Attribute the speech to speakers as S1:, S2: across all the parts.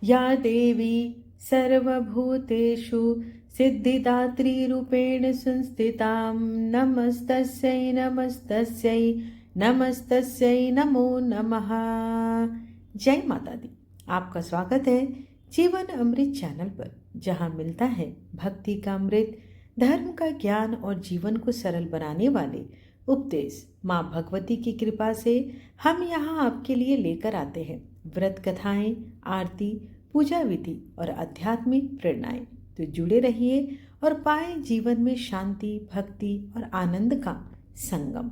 S1: या देवी सर्वभूतेषु सिद्धिदात्रीरूपेण संस्थितां नमस्तस्यै नमस्तस्यै नमस्तस्यै नमो नमः। जय माता दी। आपका स्वागत है जीवन अमृत चैनल पर, जहां मिलता है भक्ति का अमृत, धर्म का ज्ञान और जीवन को सरल बनाने वाले उपदेश। माँ भगवती की कृपा से हम यहाँ आपके लिए लेकर आते हैं व्रत कथाएं, आरती, पूजा विधि और आध्यात्मिक प्रेरणाएं। तो जुड़े रहिए और पाए जीवन में शांति, भक्ति और आनंद का संगम।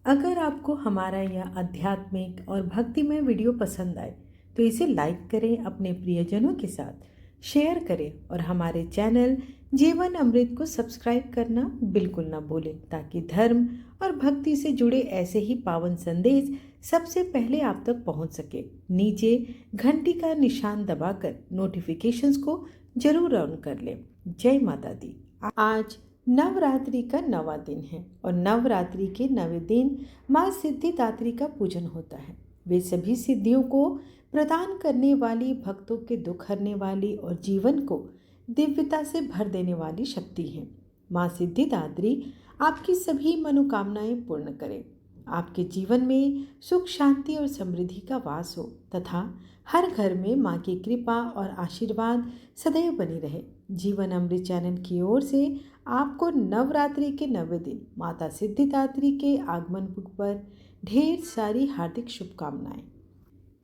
S1: अगर आपको हमारा यह आध्यात्मिक और भक्तिमय वीडियो पसंद आए तो इसे लाइक करें, अपने प्रियजनों के साथ शेयर करें और हमारे चैनल जीवन अमृत को सब्सक्राइब करना बिल्कुल ना भूलें, ताकि धर्म और भक्ति से जुड़े ऐसे ही पावन संदेश सबसे पहले आप तक पहुंच सके। नीचे घंटी का निशान दबाकर नोटिफिकेशंस को जरूर ऑन कर लें। जय माता दी। आज नवरात्रि का 9वां दिन है और नवरात्रि के 9वें दिन माँ सिद्धिदात्री का पूजन होता है। वे सभी सिद्धियों को प्रदान करने वाली, भक्तों के दुख हरने वाली और जीवन को दिव्यता से भर देने वाली शक्ति है। माँ सिद्धिदात्री आपकी सभी मनोकामनाएं पूर्ण करे, आपके जीवन में सुख, शांति और समृद्धि का वास हो तथा हर घर में माँ की कृपा और आशीर्वाद सदैव बनी रहे। जीवन अमृत चैनल की ओर से आपको नवरात्रि के 9वें दिन माता सिद्धिदात्री के आगमन पर ढेर सारी हार्दिक शुभकामनाएं।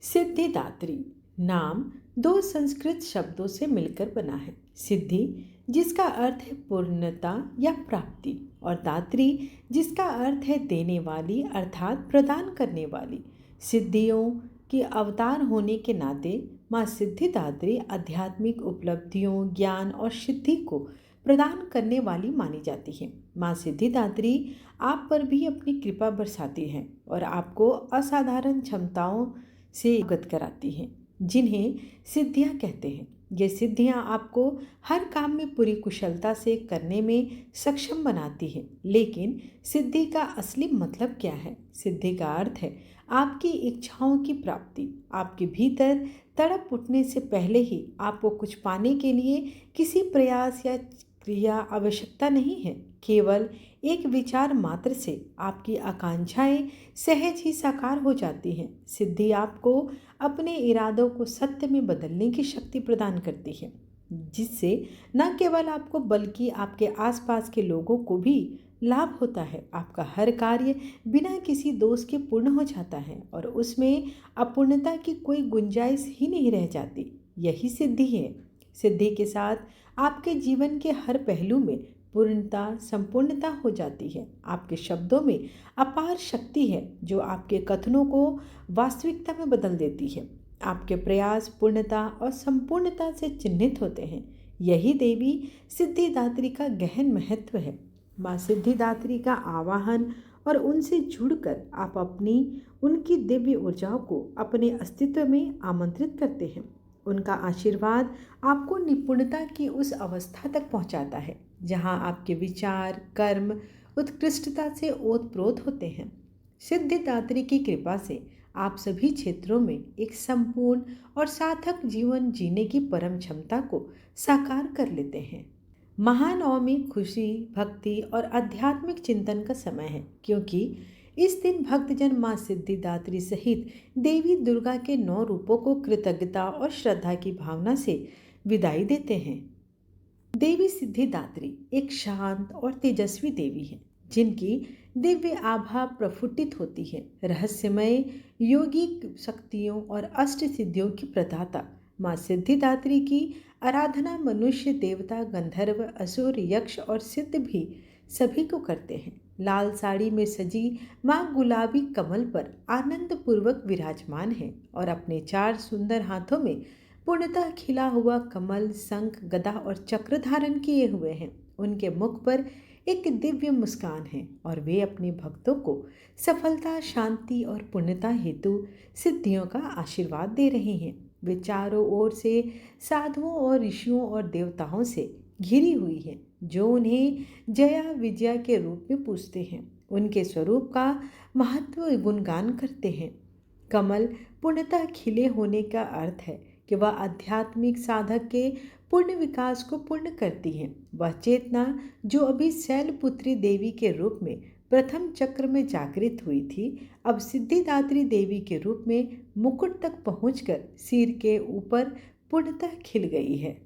S1: सिद्धिदात्री नाम 2 संस्कृत शब्दों से मिलकर बना है। सिद्धि जिसका अर्थ है पूर्णता या प्राप्ति, और दात्री जिसका अर्थ है देने वाली अर्थात प्रदान करने वाली। सिद्धियों की अवतार होने के नाते माँ सिद्धिदात्री आध्यात्मिक उपलब्धियों, ज्ञान और सिद्धि को प्रदान करने वाली मानी जाती है। माँ सिद्धिदात्री आप पर भी अपनी कृपा बरसाती है और आपको असाधारण क्षमताओं से अवगत कराती हैं, जिन्हें सिद्धियां कहते हैं। ये सिद्धियां आपको हर काम में पूरी कुशलता से करने में सक्षम बनाती हैं। लेकिन सिद्धि का असली मतलब क्या है? सिद्धि का अर्थ है आपकी इच्छाओं की प्राप्ति। आपके भीतर तड़प उठने से पहले ही आपको कुछ पाने के लिए किसी प्रयास या क्रिया आवश्यकता नहीं है। केवल एक विचार मात्र से आपकी आकांक्षाएं सहज ही साकार हो जाती हैं। सिद्धि आपको अपने इरादों को सत्य में बदलने की शक्ति प्रदान करती है, जिससे न केवल आपको बल्कि आपके आसपास के लोगों को भी लाभ होता है। आपका हर कार्य बिना किसी दोष के पूर्ण हो जाता है और उसमें अपूर्णता की कोई गुंजाइश ही नहीं रह जाती। यही सिद्धि है। सिद्धि के साथ आपके जीवन के हर पहलू में पूर्णता, संपूर्णता हो जाती है। आपके शब्दों में अपार शक्ति है जो आपके कथनों को वास्तविकता में बदल देती है। आपके प्रयास पूर्णता और संपूर्णता से चिन्हित होते हैं। यही देवी सिद्धिदात्री का गहन महत्व है। माँ सिद्धिदात्री का आवाहन और उनसे जुड़कर आप उनकी दिव्य ऊर्जाओं को अपने अस्तित्व में आमंत्रित करते हैं। उनका आशीर्वाद आपको निपुणता की उस अवस्था तक पहुंचाता है जहां आपके विचार, कर्म उत्कृष्टता से ओतप्रोत होते हैं। सिद्धिदात्री की कृपा से आप सभी क्षेत्रों में एक संपूर्ण और सार्थक जीवन जीने की परम क्षमता को साकार कर लेते हैं। महानवमी खुशी, भक्ति और आध्यात्मिक चिंतन का समय है, क्योंकि इस दिन भक्तजन माँ सिद्धिदात्री सहित देवी दुर्गा के 9 रूपों को कृतज्ञता और श्रद्धा की भावना से विदाई देते हैं। देवी सिद्धिदात्री एक शांत और तेजस्वी देवी है, जिनकी दिव्य आभा प्रफुल्लित होती है। रहस्यमय योगिक शक्तियों और अष्ट सिद्धियों की प्रदाता माँ सिद्धिदात्री की आराधना मनुष्य, देवता, गंधर्व, असुर, यक्ष और सिद्ध भी सभी को करते हैं। लाल साड़ी में सजी माँ गुलाबी कमल पर आनंद पूर्वक विराजमान है और अपने 4 सुंदर हाथों में पूर्णतः खिला हुआ कमल, शंख, गदा और चक्र धारण किए हुए हैं। उनके मुख पर एक दिव्य मुस्कान है और वे अपने भक्तों को सफलता, शांति और पुण्यता हेतु सिद्धियों का आशीर्वाद दे रहे हैं। वे चारों ओर से साधुओं और ऋषियों और देवताओं से घिरी हुई है, जो उन्हें जया विजया के रूप में पूजते हैं। उनके स्वरूप का महत्व गुणगान करते हैं। कमल पूर्णतः खिले होने का अर्थ है कि वह आध्यात्मिक साधक के पूर्ण विकास को पूर्ण करती है। वह चेतना जो अभी शैलपुत्री देवी के रूप में प्रथम चक्र में जागृत हुई थी, अब सिद्धिदात्री देवी के रूप में मुकुट तक पहुंचकर सिर के ऊपर पूर्णतः खिल गई है।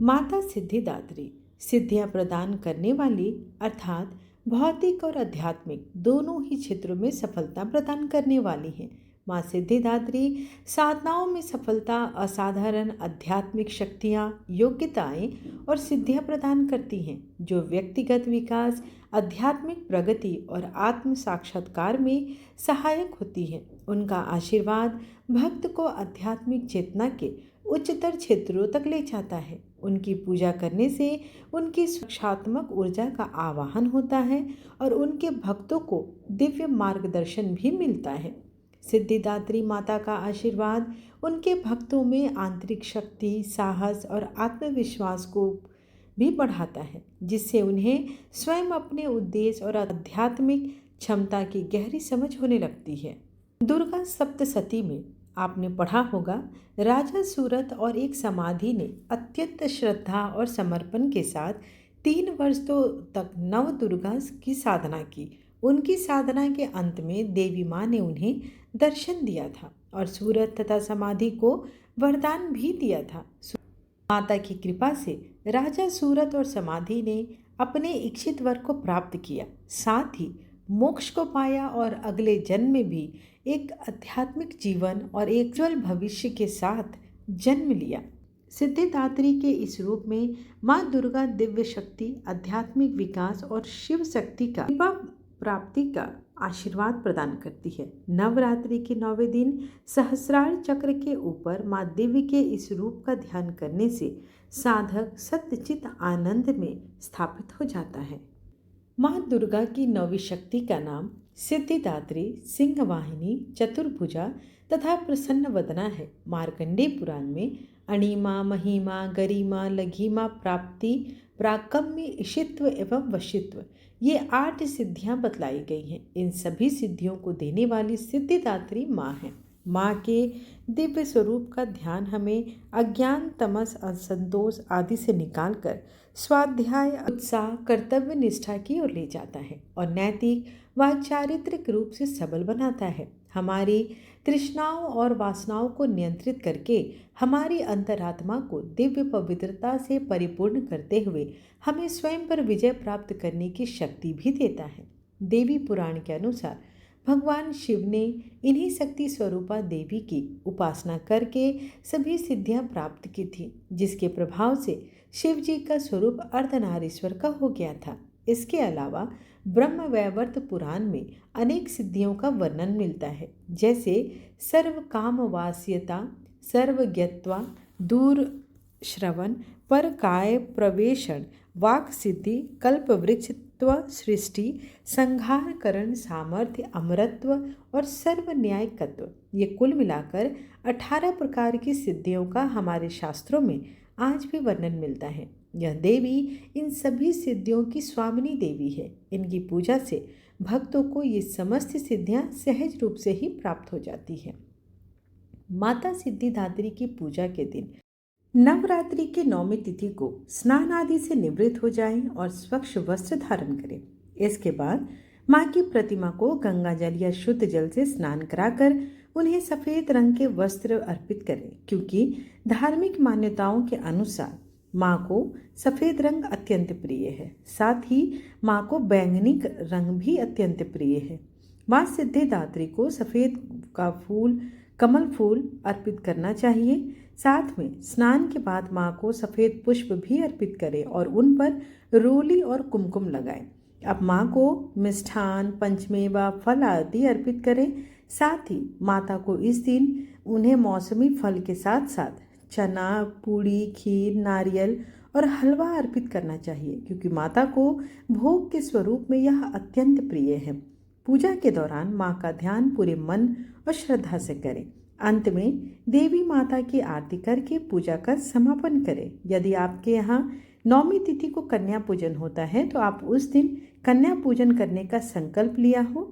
S1: माता सिद्धिदात्री सिद्धियां प्रदान करने वाली अर्थात भौतिक और आध्यात्मिक दोनों ही क्षेत्रों में सफलता प्रदान करने वाली हैं। माँ सिद्धिदात्री साधनाओं में सफलता, असाधारण आध्यात्मिक शक्तियाँ, योग्यताएं और सिद्धियाँ प्रदान करती हैं जो व्यक्तिगत विकास, आध्यात्मिक प्रगति और आत्म साक्षात्कार में सहायक होती हैं। उनका आशीर्वाद भक्त को आध्यात्मिक चेतना के उच्चतर क्षेत्रों तक ले जाता है। उनकी पूजा करने से उनकी सुरक्षात्मक ऊर्जा का आवाहन होता है और उनके भक्तों को दिव्य मार्गदर्शन भी मिलता है। सिद्धिदात्री माता का आशीर्वाद उनके भक्तों में आंतरिक शक्ति, साहस और आत्मविश्वास को भी बढ़ाता है, जिससे उन्हें स्वयं अपने उद्देश्य और आध्यात्मिक क्षमता की गहरी समझ होने लगती है। दुर्गा सप्तशती में आपने पढ़ा होगा, राजा सूरत और एक समाधि ने अत्यंत श्रद्धा और समर्पण के साथ 3 वर्षों तक नव दुर्गा की साधना की। उनकी साधना के अंत में देवी माँ ने उन्हें दर्शन दिया था और सूरत तथा समाधि को वरदान भी दिया था। माता की कृपा से राजा सूरत और समाधि ने अपने इच्छित वर को प्राप्त किया, साथ ही मोक्ष को पाया और अगले जन्म में भी एक आध्यात्मिक जीवन और एक उज्ज्वल भविष्य के साथ जन्म लिया। सिद्धिदात्री के इस रूप में माँ दुर्गा दिव्य शक्ति, आध्यात्मिक विकास और शिव शक्ति का कृपा प्राप्ति का आशीर्वाद प्रदान करती है। नवरात्रि के 9वें दिन सहस्रार चक्र के ऊपर माँ देवी के इस रूप का ध्यान करने से साधक सत्यचित आनंद में स्थापित हो जाता है। माँ दुर्गा की 9वीं शक्ति का नाम सिद्धिदात्री, सिंहवाहिनी, चतुर्भुजा तथा प्रसन्न वदना है। मार्कंडेय पुराण में अणिमा, महिमा, गरिमा, लघिमा, प्राप्ति, प्राकम्य, ईशित्व एवं वशित्व ये 8 सिद्धियां बतलाई गई हैं। इन सभी सिद्धियों को देने वाली सिद्धिदात्री माँ है। माँ के दिव्य स्वरूप का ध्यान हमें अज्ञान, तमस, असंतोष आदि से निकालकर स्वाध्याय, उत्साह, कर्तव्य निष्ठा की ओर ले जाता है और नैतिक व चारित्रिक रूप से सबल बनाता है। हमारी तृष्णाओं और वासनाओं को नियंत्रित करके हमारी अंतरात्मा को दिव्य पवित्रता से परिपूर्ण करते हुए हमें स्वयं पर विजय प्राप्त करने की शक्ति भी देता है। देवी पुराण के अनुसार भगवान शिव ने इन्हीं शक्ति स्वरूपा देवी की उपासना करके सभी सिद्धियां प्राप्त की थी, जिसके प्रभाव से शिव जी का स्वरूप अर्धनारीश्वर का हो गया था। इसके अलावा ब्रह्म वैवर्त पुराण में अनेक सिद्धियों का वर्णन मिलता है, जैसे सर्व काम वास्यता, सर्वज्ञत्वा, दूर श्रवण, पर काय प्रवेशण, वाक सिद्धि, कल्प वृक्षत्व, सृष्टि, संहार करण, सामर्थ्य, अमरत्व और सर्व न्यायकत्व। ये कुल मिलाकर 18 प्रकार की सिद्धियों का हमारे शास्त्रों में आज भी वर्णन मिलता है। यह देवी इन सभी सिद्धियों की स्वामिनी देवी है। इनकी पूजा से भक्तों को ये समस्त सिद्धियां सहज रूप से ही प्राप्त हो जाती है। माता सिद्धिदात्री की पूजा के दिन नवरात्रि के 9वीं तिथि को स्नान आदि से निवृत्त हो जाएं और स्वच्छ वस्त्र धारण करें। इसके बाद माँ की प्रतिमा को गंगा जल या शुद्ध जल से स्नान कराकर उन्हें सफ़ेद रंग के वस्त्र अर्पित करें, क्योंकि धार्मिक मान्यताओं के अनुसार माँ को सफ़ेद रंग अत्यंत प्रिय है। साथ ही माँ को बैंगनी रंग भी अत्यंत प्रिय है। माँ सिद्धिदात्री को सफ़ेद का फूल, कमल फूल अर्पित करना चाहिए। साथ में स्नान के बाद माँ को सफ़ेद पुष्प भी अर्पित करें और उन पर रोली और कुमकुम लगाएं। अब माँ को मिष्ठान, पंचमेवा, फल आदि अर्पित करें। साथ ही माता को इस दिन उन्हें मौसमी फल के साथ साथ चना, पूड़ी, खीर, नारियल और हलवा अर्पित करना चाहिए, क्योंकि माता को भोग के स्वरूप में यह अत्यंत प्रिय है। पूजा के दौरान माँ का ध्यान पूरे मन और श्रद्धा से करें। अंत में देवी माता की आरती करके पूजा का समापन करें। यदि आपके यहाँ 9वीं तिथि को कन्या पूजन होता है तो आप उस दिन कन्या पूजन करने का संकल्प लिया हो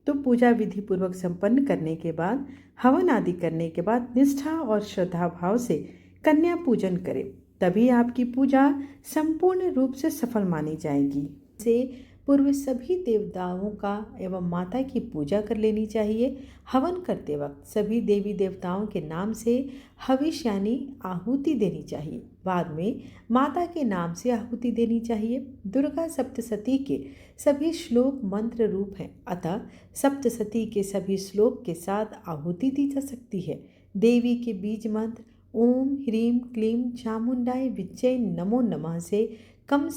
S1: तो पूजा विधि पूर्वक संपन्न करने के बाद, हवन आदि करने के बाद निष्ठा और श्रद्धा भाव से कन्या पूजन करें। तभी आपकी पूजा संपूर्ण रूप से सफल मानी जाएगी। से पूर्व सभी देवताओं का एवं माता की पूजा कर लेनी चाहिए। हवन करते वक्त सभी देवी देवताओं के नाम से हविष यानी आहुति देनी चाहिए। बाद में माता के नाम से आहुति देनी चाहिए। दुर्गा सप्तशती के सभी श्लोक मंत्र रूप हैं, अतः सप्तशती के सभी श्लोक के साथ आहुति दी जा सकती है। देवी के बीज मंत्र ओम ह्रीं क्लीं चामुंडाय विच्चे नमो नमः से कम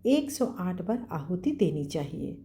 S1: 108 बार आहुति देनी चाहिए।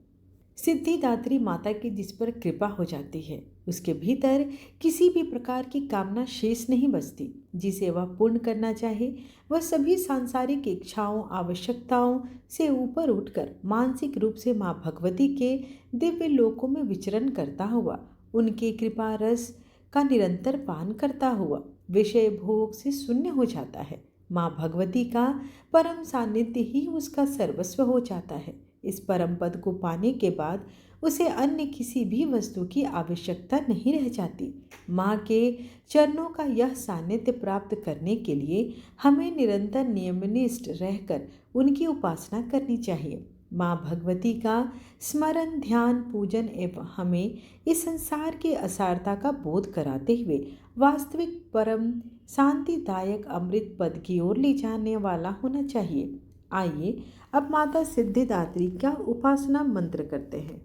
S1: सिद्धिदात्री माता की जिस पर कृपा हो जाती है, उसके भीतर किसी भी प्रकार की कामना शेष नहीं बचती। जिसे वह पूर्ण करना चाहे, वह सभी सांसारिक इच्छाओं आवश्यकताओं से ऊपर उठकर मानसिक रूप से माँ भगवती के दिव्य लोकों में विचरण करता हुआ, उनके कृपा रस का निरंतर पान करता हुआ विषय भोग से शून्य हो जाता है। माँ भगवती का परम सानिध्य ही उसका सर्वस्व हो जाता है। इस परम पद को पाने के बाद उसे अन्य किसी भी वस्तु की आवश्यकता नहीं रह जाती। माँ के चरणों का यह सानिध्य प्राप्त करने के लिए हमें निरंतर नियमनिष्ठ रहकर उनकी उपासना करनी चाहिए। माँ भगवती का स्मरण ध्यान पूजन एवं हमें इस संसार की असारता का बोध कराते हुए वास्तविक परम शांतिदायक अमृत पद की ओर ले जाने वाला होना चाहिए। आइए अब माता सिद्धिदात्री का उपासना मंत्र करते हैं।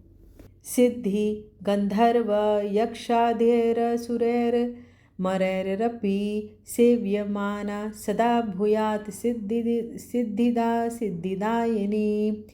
S1: सिद्धि गंधर्व यक्षाधेर सुरैर मरैरपि सेव्यमाना सदा भूयात् सिद्धिदायिनी।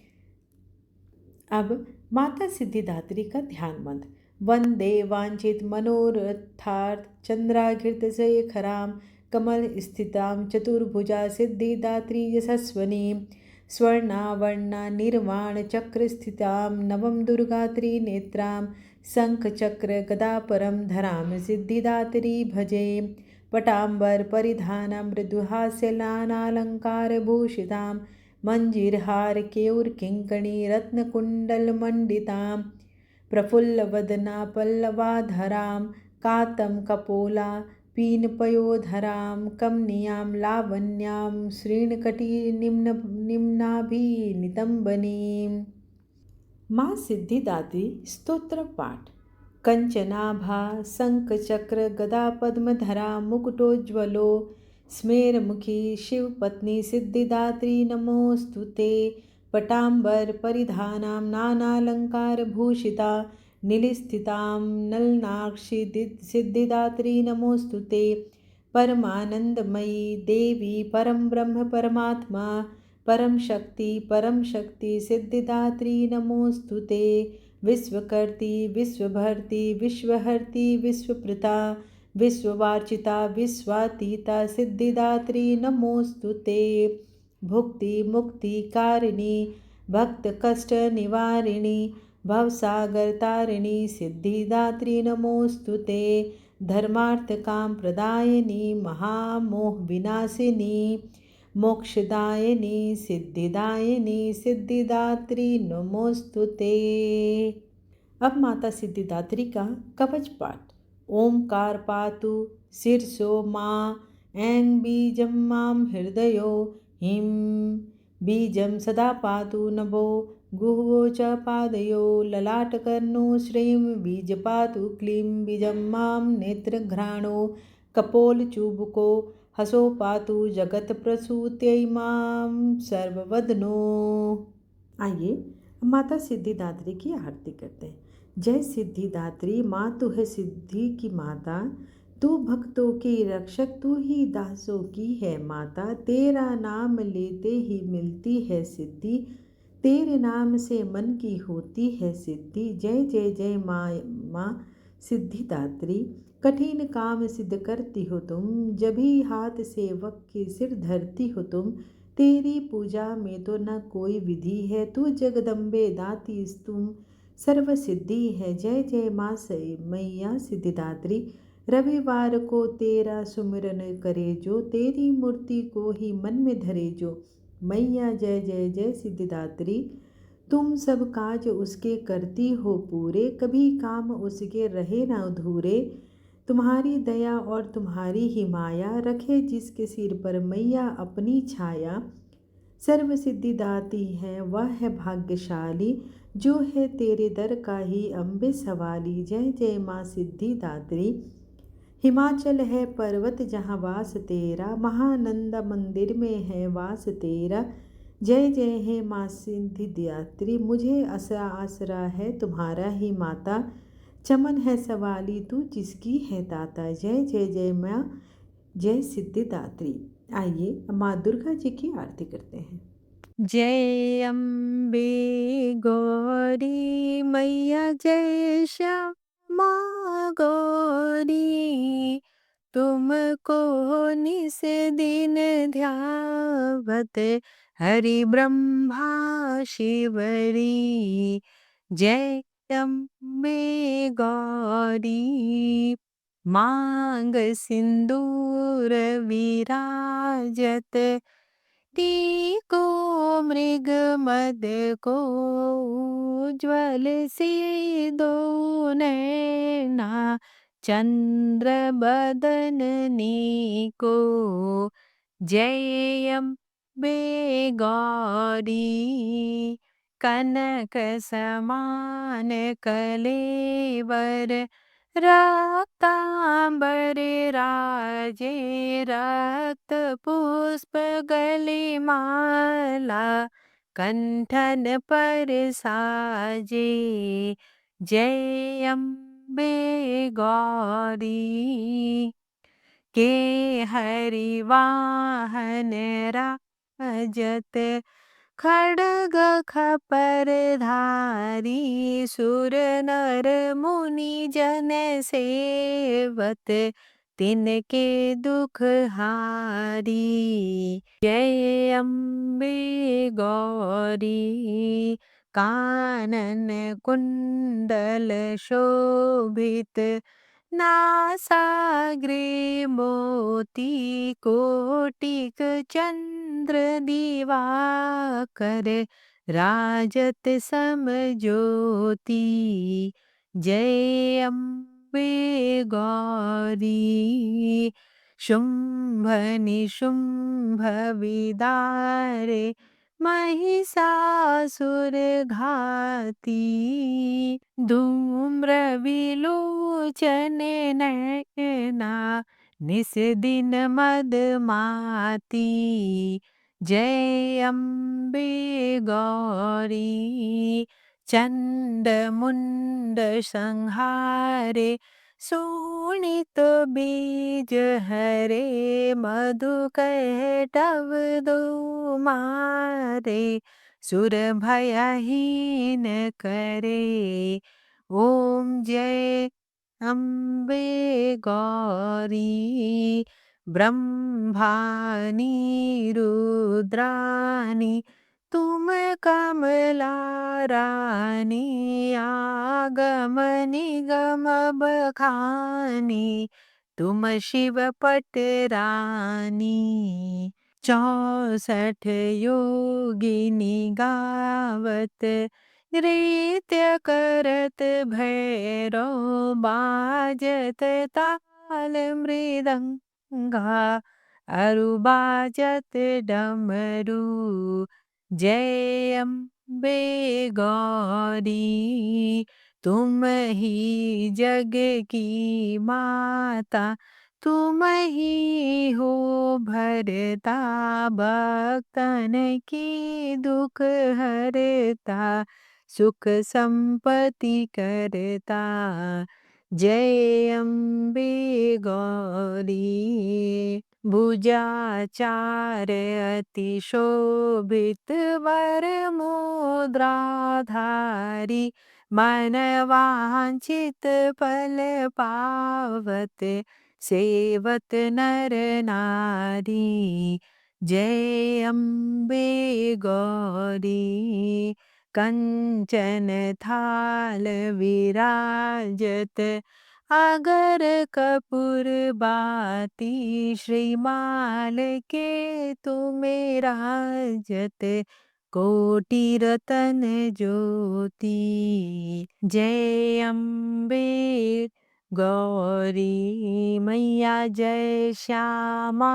S1: अब माता सिद्धिदात्री का ध्यान मंत्र। वंदे वांछित मनोरथार्थ चंद्राघृतशेखरां कमल स्थितां चतुर्भुजा सिद्धिदात्री यशस्वनी स्वर्णावर्णा निर्वाण चक्र स्थितां नवम दुर्गा त्रिनेत्रां शंख चक्र गदा परम धरां सिद्धिदात्री भजे। पटांबर परिधाना मृदुहास्यलानालंकार भूषितां मंजीरहार केयूर किंकणी रत्नकुंडलमंडितां प्रफुल्लवदना पल्लवाधरां कातं कपोला पीनपयोधरां कमनीयां लावण्यां श्रीणकटी निम्नाभिनितंबनीं। माँ सिद्धिदात्री स्तोत्र पाठ। कंचनाभा शंखचक्र गदा पद्मधरा मुकुटोज्ज्वलो स्मेरमुखी शिवपत्नी सिद्धिदात्री नमोस्तुते। पटांबर परिधानां नानालंकारभूषिता नीलस्थितां नलनाक्षी सिद्धिदात्री नमोस्तुते। परमानंदमयी देवी परम ब्रह्म परमात्मा परम शक्ति सिद्धिदात्री नमोस्तुते। विश्वकर्ती विश्वभर्ती विश्वहर्ती विश्वप्रता विश्ववार्चिता विश्वातीता सिद्धिदात्री नमोस्तुते। भुक्ति मुक्ति कारिणी भक्त कष्ट निवारिणी भवसागर तारिणी सिद्धिदात्री नमोस्तुते। धर्मार्थ काम प्रदायिनी महामोह विनाशिनी मोक्षदायिनी सिद्धिदायिनी सिद्धिदात्री नमोस्तुते। अब माता सिद्धिदात्री का कवच पाठ। ओंकार पातु शीर्षो माँ ऐं बीजं मां हृदयो हिं बीजं सदा पातु नभो गुह्वो च पादयो ललाटकर्णो श्रीं बीज पातु क्लीं बीजं मां नेत्रघ्राणो कपोलचुबुको हसो पातु जगत प्रसूत्यै मां सर्ववदनो। आइए माता सिद्धिदात्री की आरती करते हैं। जय सिद्धिदात्री माँ, तू है सिद्धि की माता, तू भक्तों की रक्षक, तू ही दासों की है माता। तेरा नाम लेते ही मिलती है सिद्धि, तेरे नाम से मन की होती है सिद्धि। जय जय जय माँ सिद्धिदात्री, कठिन काम सिद्ध करती हो तुम, जभी हाथ सेवक के सिर धरती हो तुम। तेरी पूजा में तो न कोई विधि है, तू जगदम्बे दाती तुम सर्व सिद्धि है। जय जय माँ मैया सिद्धिदात्री, रविवार को तेरा सुमिरन करे जो, तेरी मूर्ति को ही मन में धरे जो। मैया जय जय जय सिद्धिदात्री, तुम सब काज उसके करती हो पूरे, कभी काम उसके रहे न अधूरे। तुम्हारी दया और तुम्हारी ही माया, रखे जिसके सिर पर मैया अपनी छाया। सर्व सिद्धि दाती है वह है भाग्यशाली, जो है तेरे दर का ही अम्बे सवाली। जय जय माँ सिद्धि दात्री। हिमाचल है पर्वत जहाँ वास तेरा, महानंदा मंदिर में है वास तेरा। जय जय है माँ सिद्धिदात्री, मुझे आसरा आसरा है तुम्हारा ही माता। चमन है सवाली तू जिसकी है दाता। जय जय जय माँ जय सिद्धिदात्री। आइए माँ दुर्गा जी की आरती करते हैं। जय अम्बे गौरी मैया, जय श्यामा गौरी। तुमको निस दिन ध्यावत, हरि ब्रह्मा शिवरी। जय अम्बे गौरी। मांग सिंदूर विराजत, टीको मृग मद को। उज्ज्वल सी दो नैना, चंद्र बदननी को। जय अम्बे गौरी। कनक समान कलेवर, रक्तांबर राजे। रक्त पुष्प गले माला, कंठन पर साजे। जय अम्बे गौरी। के हरि वाहन राजत, खड्ग खपर धारी। सुर नर मुनि जन सेवत, तिनके दुख हारी। जय अम्बे गौरी। कानन कुंडल शोभित, नासाग्रे मोती। कोटिक चंद्र दिवाकर, राजत सम ज्योति। जय अम्बे गौरी। शुंभ निशुंभ विदारे, महिषासुर घाती। धूम्र विलोचन नैना, निस दिन मदमाती। जय अम्बे गौरी। चंड मुंड संहारे, शोणित बीज हरे। मधुकैटभ दो मारे, सुर भयहीन करे। ओम जय अम्बे गौरी। ब्रह्मानी रुद्रानी, तुम कमला रानी। आगम निगम बखानी, तुम शिव पट रानी। 64 योगिनी गावत, नृत्य करत भैरव। बाजत ताल मृदंगा, अरु बाजत डमरू। जय अम्बे गौरी। तुम ही जग की माता, तुम ही हो भरता। भक्तन की दुख हरता, सुख संपत्ति करता। जय अम्बे गौरी। भुजाचार अति शोभित, वर मुद्राधारी। मन वांछित फल पावत, सेवत नर नारी। जय अम्बे गौरी। कंचन थाल विराजत, अगर कपूर बाती। श्रीमाल के तुम राजत, कोटि रतन ज्योति। जय अम्बे गौरी मैया, जय श्यामा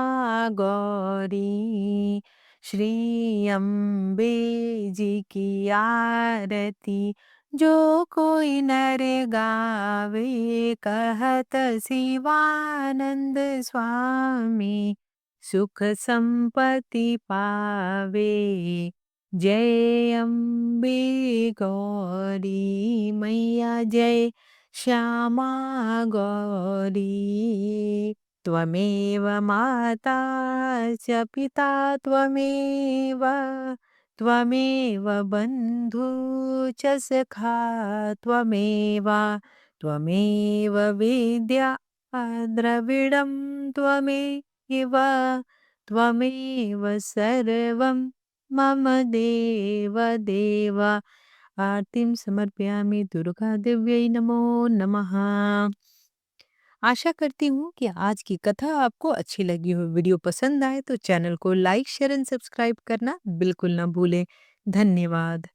S1: गौरी। श्री अम्बे जी की आरती जो कोई नर गावे, कहत शिवानंद स्वामी सुख संपत्ति पावे। जय अम्बे गौरी मैया, जय श्यामा गौरी। त्वमेव माता च पिता त्वमेव, त्वमेव बन्धु च सखा त्वमेव, त्वमेव विद्या द्रविडं त्वमेव, त्वमेव सर्वं मम देव देव। आरतीं समर्पयामि दुर्गा देव्यै नमो नमः। आशा करती हूँ कि आज की कथा आपको अच्छी लगी हो। वीडियो पसंद आए तो चैनल को लाइक शेयर एंड सब्सक्राइब करना बिल्कुल ना भूलें। धन्यवाद।